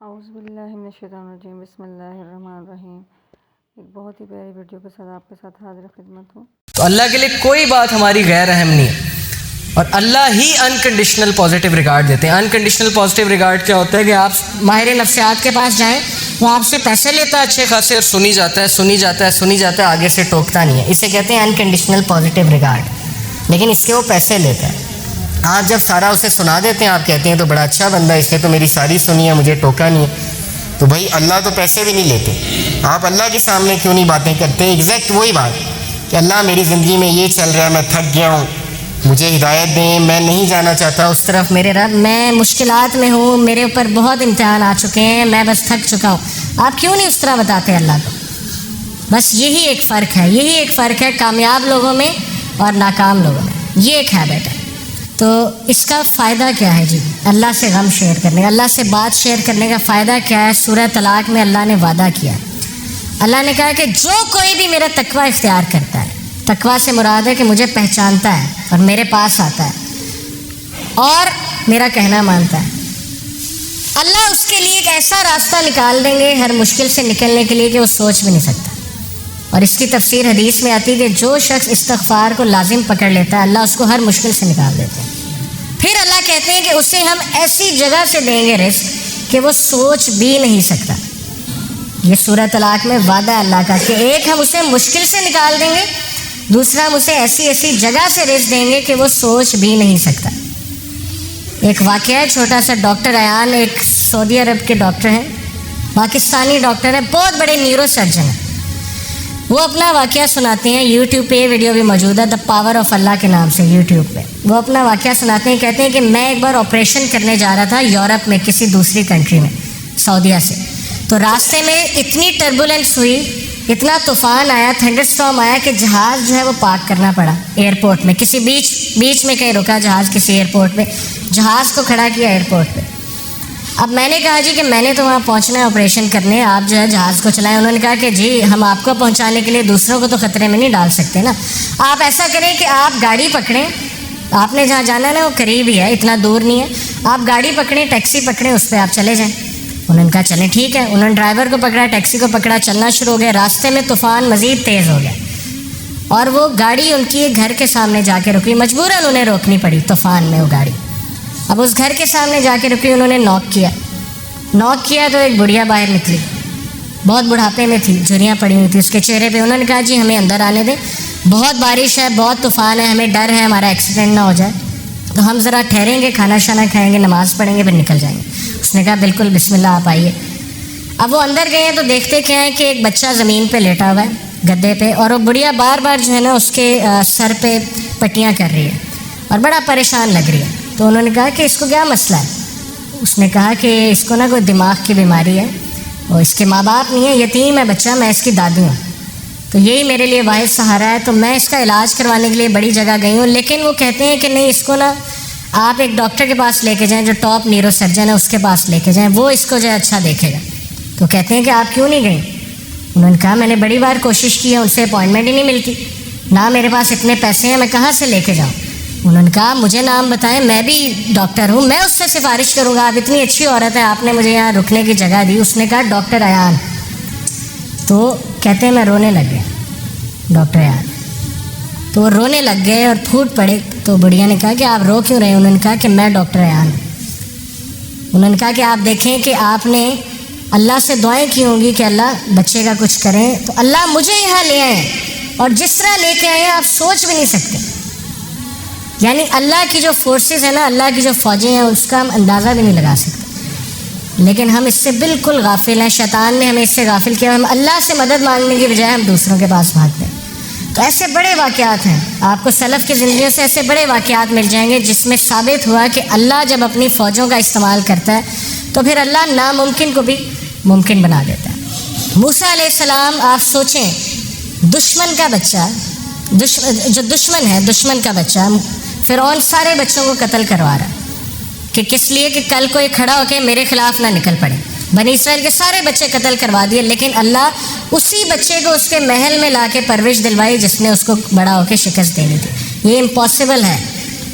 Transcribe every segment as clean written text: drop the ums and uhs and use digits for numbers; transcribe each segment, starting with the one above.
اعوذ باللہ من الشیطان الرجیم، بسم اللہ الرحمن الرحیم۔ ایک بہت ہی پیاری ویڈیو کے ساتھ آپ کے ساتھ حاضر خدمت ہوں۔ تو اللہ کے لیے کوئی بات ہماری غیر اہم نہیں ہے، اور اللہ ہی انکنڈیشنل پازیٹیو ریگارڈ دیتے ہیں۔ انکنڈیشنل پازیٹیو ریگارڈ کیا ہوتا ہے کہ آپ ماہر نفسیات کے پاس جائیں، وہ آپ سے پیسے لیتا ہے اچھے خاصے، اور سنی جاتا ہے آگے سے ٹوکتا نہیں ہے۔ اسے کہتے ہیں انکنڈیشنل پازیٹیو ریگارڈ، لیکن اس کے وہ پیسے لیتا ہے۔ آپ جب سارا اسے سنا دیتے ہیں، آپ کہتے ہیں تو بڑا اچھا بندہ، اس نے تو میری ساری سنی ہے، مجھے ٹوکا نہیں ہے، تو بھائی اللہ تو پیسے بھی نہیں لیتے، آپ اللہ کے سامنے کیوں نہیں باتیں کرتے؟ ایگزیکٹ وہی بات کہ اللہ میری زندگی میں یہ چل رہا ہے، میں تھک گیا ہوں، مجھے ہدایت دیں، میں نہیں جانا چاہتا اس طرف میرے رب، میں مشکلات میں ہوں، میرے اوپر بہت امتحان آ چکے ہیں، میں بس تھک چکا ہوں۔ آپ کیوں نہیں اس طرح بتاتے اللہ کو؟ بس یہی ایک فرق ہے کامیاب لوگوں میں اور ناکام لوگوں میں، یہ ایک ہیبٹ ہے۔ تو اس کا فائدہ کیا ہے جی؟ اللہ سے غم شیئر کرنے کا، اللہ سے بات شیئر کرنے کا فائدہ کیا ہے؟ سورہ طلاق میں اللہ نے وعدہ کیا، اللہ نے کہا کہ جو کوئی بھی میرا تقوی اختیار کرتا ہے، تقوی سے مراد ہے کہ مجھے پہچانتا ہے اور میرے پاس آتا ہے اور میرا کہنا مانتا ہے، اللہ اس کے لیے ایک ایسا راستہ نکال دیں گے ہر مشکل سے نکلنے کے لیے کہ وہ سوچ بھی نہیں سکتا۔ اور اس کی تفسیر حدیث میں آتی ہے کہ جو شخص استغفار کو لازم پکڑ لیتا ہے، اللہ اس کو ہر مشکل سے نکال دیتے ہیں۔ پھر اللہ کہتے ہیں کہ اسے ہم ایسی جگہ سے دیں گے رزق کہ وہ سوچ بھی نہیں سکتا۔ یہ سورہ طلاق میں وعدہ اللہ کا کہ ایک ہم اسے مشکل سے نکال دیں گے، دوسرا ہم اسے ایسی جگہ سے رزق دیں گے کہ وہ سوچ بھی نہیں سکتا۔ ایک واقعہ ہے چھوٹا سا، ڈاکٹر ایان ایک سعودی عرب کے ڈاکٹر ہیں، پاکستانی ڈاکٹر ہیں، بہت بڑے نیورو سرجن ہیں۔ وہ اپنا واقعہ سناتے ہیں، یوٹیوب پہ یہ ویڈیو بھی موجود ہے، دا پاور آف اللہ کے نام سے یوٹیوب پہ۔ وہ اپنا واقعہ سناتے ہیں، کہتے ہیں کہ میں ایک بار آپریشن کرنے جا رہا تھا یورپ میں، کسی دوسری کنٹری میں، سعودیہ سے، تو راستے میں اتنی ٹربولنس ہوئی، اتنا طوفان آیا، تھنڈر اسٹارم آیا کہ جہاز جو ہے وہ پارک کرنا پڑا ایئرپورٹ میں، کسی بیچ میں کہیں رکا جہاز، کسی ایئرپورٹ پہ، جہاز کو کھڑا کیا ایئرپورٹ پہ۔ اب میں نے کہا جی کہ میں نے تو وہاں پہنچنا ہے آپریشن کرنے، آپ جو ہے جہاز کو چلائیں۔ انہوں نے کہا کہ جی ہم آپ کو پہنچانے کے لیے دوسروں کو تو خطرے میں نہیں ڈال سکتے نا، آپ ایسا کریں کہ آپ گاڑی پکڑیں، آپ نے جہاں جانا ہے نا وہ قریب ہی ہے، اتنا دور نہیں ہے، آپ گاڑی پکڑیں، ٹیکسی پکڑیں، اس پہ آپ چلے جائیں۔ انہوں نے کہا چلیں ٹھیک ہے۔ انہوں نے ڈرائیور کو پکڑا، ٹیکسی کو پکڑا، چلنا شروع ہو گیا۔ راستے میں طوفان مزید تیز ہو گیا اور وہ گاڑی ان کی گھر کے سامنے جا کے رکی، مجبوراً انہیں روکنی پڑی طوفان میں وہ گاڑی۔ اب اس گھر کے سامنے جا کے رکی، انہوں نے نوک کیا تو ایک بڑھیا باہر نکلی، بہت بڑھاپے میں تھی، جھریاں پڑی ہوئی تھی اس کے چہرے پہ۔ انہوں نے کہا جی ہمیں اندر آنے دیں، بہت بارش ہے، بہت طوفان ہے، ہمیں ڈر ہے ہمارا ایکسیڈنٹ نہ ہو جائے، تو ہم ذرا ٹھہریں گے، کھانا شانا کھائیں گے، نماز پڑھیں گے، پھر نکل جائیں گے۔ اس نے کہا بالکل، بسم اللہ، آپ آئیے۔ اب وہ اندر گئے ہیں تو دیکھتے کیا ہے کہ ایک بچہ زمین پہ لیٹا ہوا ہے گدے پہ، اور وہ بڑھیا بار بار جو ہے نا اس کے سر پہ پٹیاں کر رہی ہے اور بڑا پریشان لگ رہی ہے۔ تو انہوں نے کہا کہ اس کو کیا مسئلہ ہے؟ اس نے کہا کہ اس کو نا کوئی دماغ کی بیماری ہے، اور اس کے ماں باپ نہیں ہے، یتیم ہے بچہ، میں اس کی دادی ہوں، تو یہی میرے لیے واحد سہارا ہے، تو میں اس کا علاج کروانے کے لیے بڑی جگہ گئی ہوں، لیکن وہ کہتے ہیں کہ نہیں، اس کو نا آپ ایک ڈاکٹر کے پاس لے کے جائیں جو ٹاپ نیورو سرجن ہے، اس کے پاس لے کے جائیں، وہ اس کو جو ہے اچھا دیکھے گا۔ تو کہتے ہیں کہ آپ کیوں نہیں گئیں؟ انہوں نے کہا میں نے بڑی بار کوشش کی ہے، ان سے اپائنٹمنٹ ہی نہیں ملتی، نہ میرے پاس اتنے پیسے ہیں، میں کہاں سے لے کے جاؤں؟ انہوں نے کہا مجھے نام بتائیں، میں بھی ڈاکٹر ہوں، میں اس سے سفارش کروں گا، آپ اتنی اچھی عورت ہے، آپ نے مجھے یہاں رکنے کی جگہ دی۔ اس نے کہا ڈاکٹر ایان۔ تو کہتے ہیں میں رونے لگ گیا، ڈاکٹر ایان، تو وہ رونے لگ گئے اور پھوٹ پڑے۔ تو بڑھیا نے کہا کہ آپ رو کیوں رہے؟ انہوں نے کہا کہ میں ڈاکٹر ایان ہوں۔ انہوں نے کہا کہ آپ دیکھیں کہ آپ نے اللہ سے دعائیں کی ہوں گی کہ اللہ بچے کا کچھ کریں، تو اللہ مجھے یہاں لے آئے، اور جس طرح لے کے آئے آپ سوچ بھی نہیں سکتے، یعنی اللہ کی جو فورسز ہیں نا، اللہ کی جو فوجیں ہیں، اس کا ہم اندازہ بھی نہیں لگا سکتے، لیکن ہم اس سے بالکل غافل ہیں۔ شیطان نے ہمیں اس سے غافل کیا، ہم اللہ سے مدد مانگنے کی بجائے ہم دوسروں کے پاس بھاگتے ہیں۔ تو ایسے بڑے واقعات ہیں، آپ کو سلف کی زندگیوں سے ایسے بڑے واقعات مل جائیں گے جس میں ثابت ہوا کہ اللہ جب اپنی فوجوں کا استعمال کرتا ہے تو پھر اللہ ناممکن کو بھی ممکن بنا دیتا ہے۔ موسیٰ علیہ السلام، آپ سوچیں، دشمن کا بچہ، جو دشمن کا بچہ، فرعون سارے بچوں کو قتل کروا رہا ہے کہ کس لیے؟ کہ کل کو یہ کھڑا ہو کے میرے خلاف نہ نکل پڑے۔ بنی اسرائیل کے سارے بچے قتل کروا دیے، لیکن اللہ اسی بچے کو اس کے محل میں لا کے پرورش دلوائی جس نے اس کو بڑا ہو کے شکست دینی تھی۔ یہ امپاسبل ہے،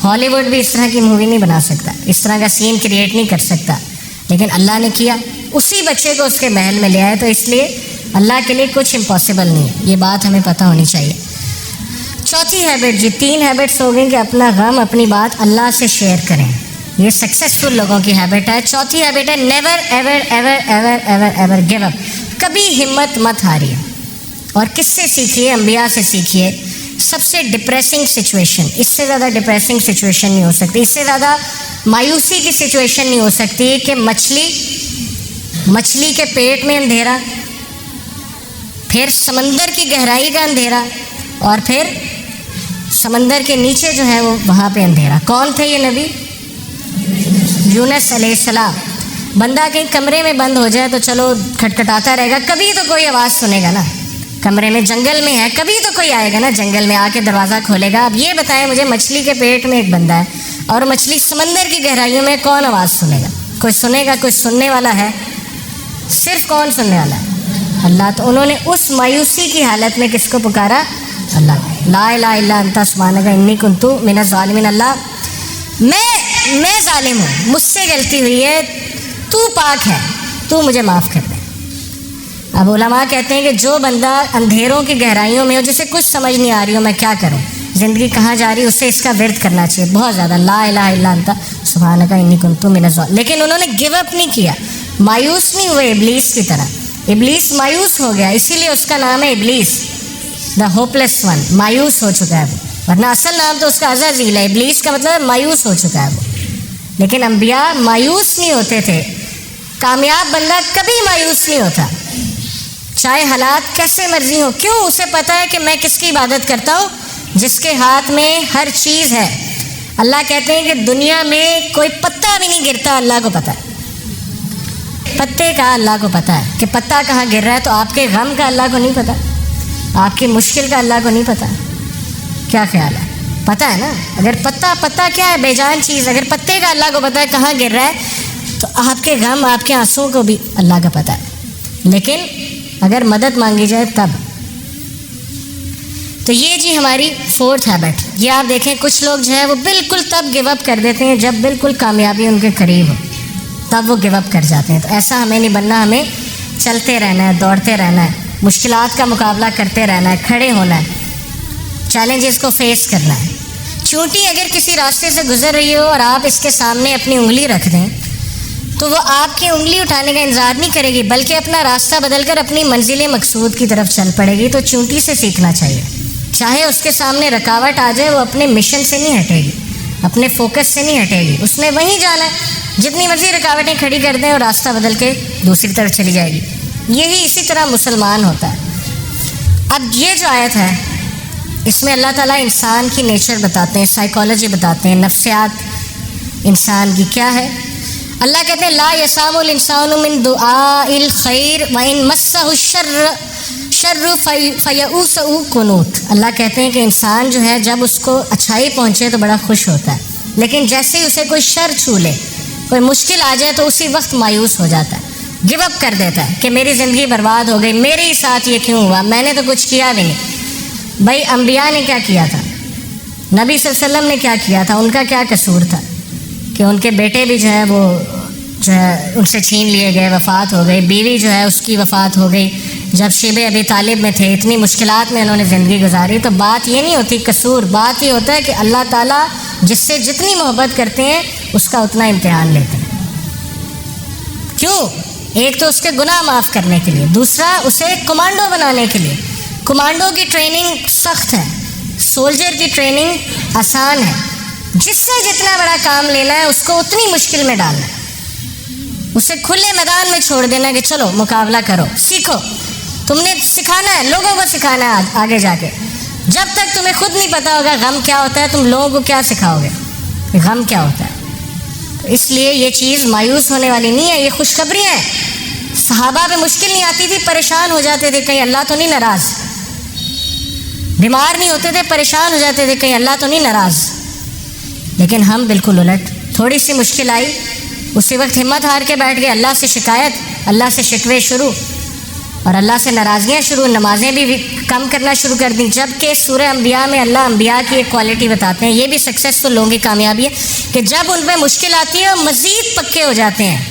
ہالی ووڈ بھی اس طرح کی مووی نہیں بنا سکتا، اس طرح کا سین کریٹ نہیں کر سکتا، لیکن اللہ نے کیا۔ اسی بچے کو اس کے محل میں لے آئے. تو اس لیے اللہ کے لیے کچھ امپاسبل نہیں ہے، یہ بات ہمیں پتہ ہونی چاہیے. چوتھی ہیبٹ، جی 3 ہیبٹس ہو گئیں کہ اپنا غم اپنی بات اللہ سے شیئر کریں. یہ سکسیزفل لوگوں کی ہیبٹ ہے. چوتھی ہیبٹ ہے never ever ever ever ever ever give up. کبھی ہمت مت ہاریے. اور کس سے سیکھیے؟ انبیاء سے سیکھیے. سب سے ڈپریسنگ سچویشن، اس سے زیادہ ڈپریسنگ سچویشن نہیں ہو سکتی، اس سے زیادہ مایوسی کی سچویشن نہیں ہو سکتی کہ مچھلی کے پیٹ میں اندھیرا، پھر سمندر کی گہرائی کا اندھیرا، اور پھر سمندر کے نیچے جو ہے وہ وہاں پہ اندھیرا. کون تھے یہ نبی؟ یونس علیہ السلام. بندہ کہیں کمرے میں بند ہو جائے تو چلو کھٹکھٹاتا رہے گا، کبھی تو کوئی آواز سنے گا نا. کمرے میں، جنگل میں ہے، کبھی تو کوئی آئے گا نا جنگل میں، آ کے دروازہ کھولے گا. اب یہ بتائیں مجھے، مچھلی کے پیٹ میں ایک بندہ ہے اور مچھلی سمندر کی گہرائیوں میں، کون آواز سنے گا؟ کوئی سنے گا؟ کوئی سننے والا ہے؟ صرف کون سننے والا ہے؟ اللہ. تو انہوں نے اس مایوسی کی حالت میں کس کو پکارا؟ اللہ. لا الہ الا انت سبحانک انی کنت من الظالمین. اللہ میں ظالم ہوں، مجھ سے غلطی ہوئی ہے، تو پاک ہے، تو مجھے معاف کر دے. اب علماء کہتے ہیں کہ جو بندہ اندھیروں کی گہرائیوں میں ہو، جسے کچھ سمجھ نہیں آ رہی ہو میں کیا کروں، زندگی کہاں جا رہی، اسے اس کا ورد کرنا چاہیے بہت زیادہ. لا الہ الا انت سبحانک انی کنت من الظالمین. لیکن انہوں نے گیو اپ نہیں کیا، مایوس نہیں ہوئے ابلیس کی طرح. ابلیس مایوس ہو گیا، اسی لیے اس کا نام ہے ابلیس، دا ہوپ لیس ون. مایوس ہو چکا ہے وہ، ورنہ اصل نام تو اس کا عزازیل ہے. ابلیس کا مطلب مایوس ہو چکا ہے وہ. لیکن انبیاء مایوس نہیں ہوتے تھے. کامیاب بندہ کبھی مایوس نہیں ہوتا، چاہے حالات کیسے مرضی ہو. کیوں؟ اسے پتہ ہے کہ میں کس کی عبادت کرتا ہوں؟ جس کے ہاتھ میں ہر چیز ہے. اللہ کہتے ہیں کہ دنیا میں کوئی پتا بھی نہیں گرتا، اللہ کو پتہ ہے. پتے کا اللہ کو پتہ ہے کہ پتا کہاں گر رہا ہے. تو آپ کے غم کا اللہ کو نہیں پتہ؟ آپ کی مشکل کا اللہ کو نہیں پتہ؟ کیا خیال ہے؟ پتہ ہے نا. اگر پتا کیا ہے؟ بے جان چیز. اگر پتے کا اللہ کو پتہ ہے کہاں گر رہا ہے، تو آپ کے غم، آپ کے آنسوؤں کو بھی اللہ کا پتہ ہے. لیکن اگر مدد مانگی جائے تب. تو یہ جی ہماری 4تھ ہیبٹ. یہ آپ دیکھیں کچھ لوگ جو ہے وہ بالکل تب گیو اپ کر دیتے ہیں جب بالکل کامیابی ان کے قریب ہو، تب وہ گیو اپ کر جاتے ہیں. تو ایسا ہمیں نہیں بننا. ہمیں چلتے رہنا ہے، دوڑتے رہنا ہے، مشکلات کا مقابلہ کرتے رہنا ہے، کھڑے ہونا ہے، چیلنجز کو فیس کرنا ہے. چونٹی اگر کسی راستے سے گزر رہی ہو اور آپ اس کے سامنے اپنی انگلی رکھ دیں تو وہ آپ کی انگلی اٹھانے کا انتظار نہیں کرے گی، بلکہ اپنا راستہ بدل کر اپنی منزل مقصود کی طرف چل پڑے گی. تو چونٹی سے سیکھنا چاہیے. چاہے اس کے سامنے رکاوٹ آ جائے، وہ اپنے مشن سے نہیں ہٹے گی، اپنے فوکس سے نہیں ہٹے گی. اس نے وہیں جانا ہے. جتنی مرضی رکاوٹیں کھڑی کر دیں اور راستہ بدل کے دوسری طرف چلی جائے گی. یہی اسی طرح مسلمان ہوتا ہے. اب یہ جو آیت ہے اس میں اللہ تعالیٰ انسان کی نیچر بتاتے ہیں، سائیکالوجی بتاتے ہیں، نفسیات انسان کی کیا ہے. اللہ کہتے ہیں لا یسام الانسان من دعاء الخیر وان مسہ الشر فیئوس قنوط. اللہ کہتے ہیں کہ انسان جو ہے جب اس کو اچھائی پہنچے تو بڑا خوش ہوتا ہے، لیکن جیسے ہی اسے کوئی شر چھو لے، کوئی مشکل آ جائے تو اسی وقت مایوس ہو جاتا ہے، گیو اپ کر دیتا ہے کہ میری زندگی برباد ہو گئی، میرے ہی ساتھ یہ کیوں ہوا، میں نے تو کچھ کیا بھی نہیں. بھائی انبیاء نے کیا کیا تھا؟ نبی صلی اللہ علیہ وسلم نے کیا کیا تھا؟ ان کا کیا قصور تھا کہ ان کے بیٹے بھی جو ہے وہ جو ہے ان سے چھین لیے گئے، وفات ہو گئی. بیوی جو ہے اس کی وفات ہو گئی جب شیب ابی طالب میں تھے. اتنی مشکلات میں انہوں نے زندگی گزاری. تو بات یہ نہیں ہوتی قصور، بات یہ ہوتا ہے کہ اللہ تعالیٰ جس سے جتنی محبت کرتے ہیں اس کا اتنا امتحان لیتے ہیں. کیوں؟ ایک تو اس کے گناہ معاف کرنے کے لیے، دوسرا اسے کمانڈو بنانے کے لیے. کمانڈو کی ٹریننگ سخت ہے، سولجر کی ٹریننگ آسان ہے. جس سے جتنا بڑا کام لینا ہے اس کو اتنی مشکل میں ڈالنا ہے، اسے کھلے میدان میں چھوڑ دینا کہ چلو مقابلہ کرو، سیکھو. تم نے سکھانا ہے، لوگوں کو سکھانا ہے آگے جا کے. جب تک تمہیں خود نہیں پتا ہوگا غم کیا ہوتا ہے، تم لوگوں کو کیا سکھاؤ گے کہ غم کیا ہوتا ہے. تو اس لیے یہ چیز مایوس ہونے والی نہیں ہے، یہ خوشخبریاں ہیں. صحابہ پہ مشکل نہیں آتی تھی، پریشان ہو جاتے تھے کہیں اللہ تو نہیں ناراض. بیمار نہیں ہوتے تھے، پریشان ہو جاتے تھے کہیں اللہ تو نہیں ناراض. لیکن ہم بالکل الٹ. تھوڑی سی مشکل آئی اسی وقت ہمت ہار کے بیٹھ گئے، اللہ سے شکایت، اللہ سے شکوے شروع، اور اللہ سے ناراضگیاں شروع. نمازیں بھی کم کرنا شروع کر دیں. جب کہ سورہ انبیاء میں اللہ انبیاء کی ایک کوالٹی بتاتے ہیں، یہ بھی سکسیسفل لوگوں کی کامیابی ہے کہ جب ان پہ مشکل آتی ہے وہ مزید پکے ہو جاتے ہیں.